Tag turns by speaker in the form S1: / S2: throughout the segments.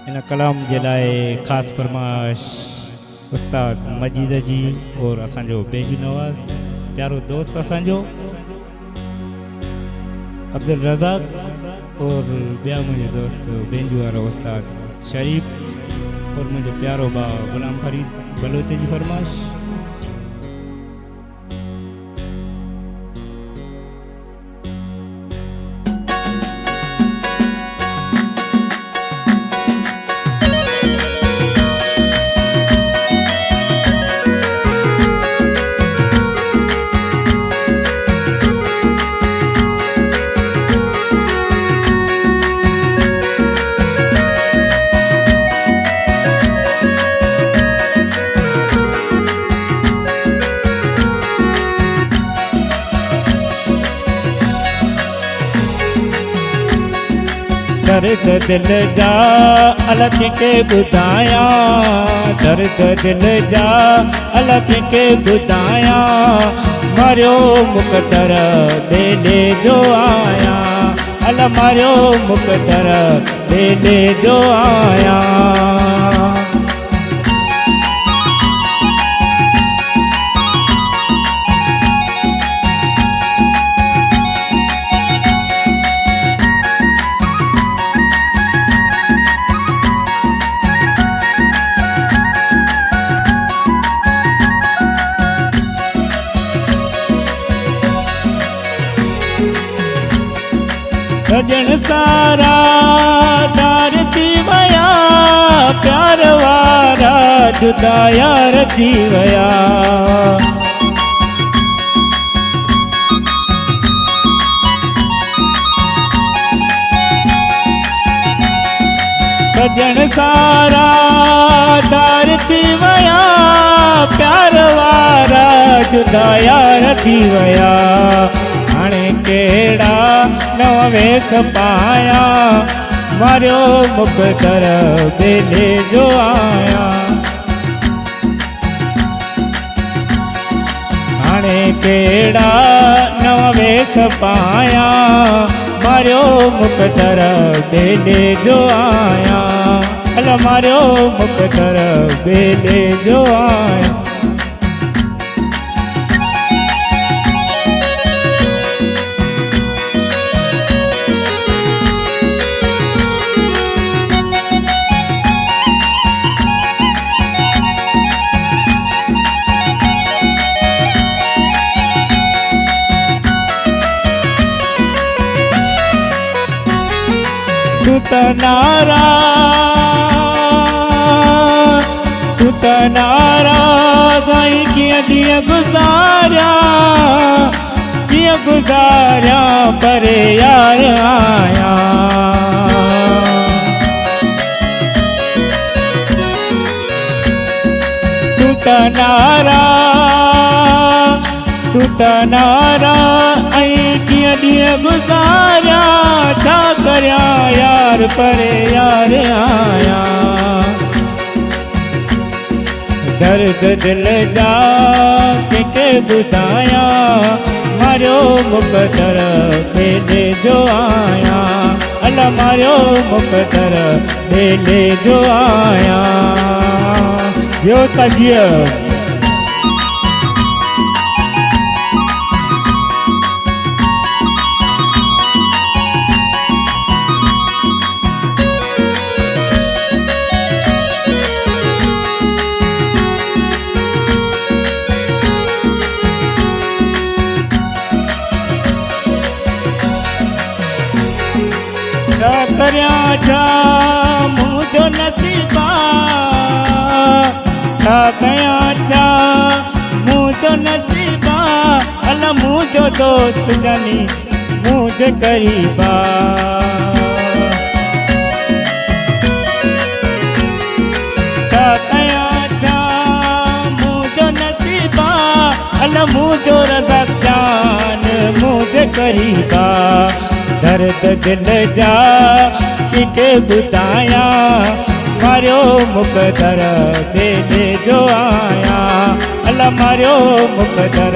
S1: इन कलाम जे लाइ ख़ासि फरमाइश उस्ताद मजीद जी और असांजो बेंजू नवाज़ प्यारो दोस्त असांजो अब्दुल रज़ाक और ॿिया मुंहिंजे दोस्त बेंजू वारो उस्ताद शरीफ और मुंहिंजो प्यारो भाउ गुलाम फरीद बलोच जी फरमाइश। दर्द दिल जा अलग के ॿुधाया, दर्द दिल जा अलग के ॿुधाया, मरियो मुक़दर बेले जो आया, अल मरियो मुक़दर बेले जो आया। सजन सारा दार थी वया, प्यार वारा जुदा यार थी वया। सजन सारा दार थी वया, प्यार वारा जुदा यार थी वया। हाणे केड़ा नवा वेख पाया, मरियो मुक़दर बेले जो आया। हाणे केड़ा नवा वेख पाया, मरियो मुक़दर बेले जो आया, अल मरियो मुक़दर बेले जो आया। तू त नाराज़ आई कीअं ॾींहं गुज़ारिया पर यार आया। तू त नाराज़ आई कीअं ॾींहं गुज़ारिया, छा करिया यार पर यार आया। दर्द दिल जा कंहिंखे ॿुधाया, मरियो मुक़दर बेले जो आया, अल मरियो मुक़दर बेले जो आया। यो तजिया करिया छा मुंहिंजो नसीबा, छा कया छा मुंहिंजो नसीबा, अल मुंहिंजो दोस्त जानी मुंहिंजे क़रीबा। छा कया छा मुंहिंजो नसीबा, अल मुंहिंजो रज़ाक जान मुंहिंजे क़रीबा। दर्द दिल जा कंहिंखे ॿुधाया, मरियो मुक़दर बेले जो आया, अल मरियो मुक़दर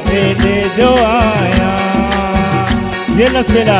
S1: बेले जो आया। ये लस्बेला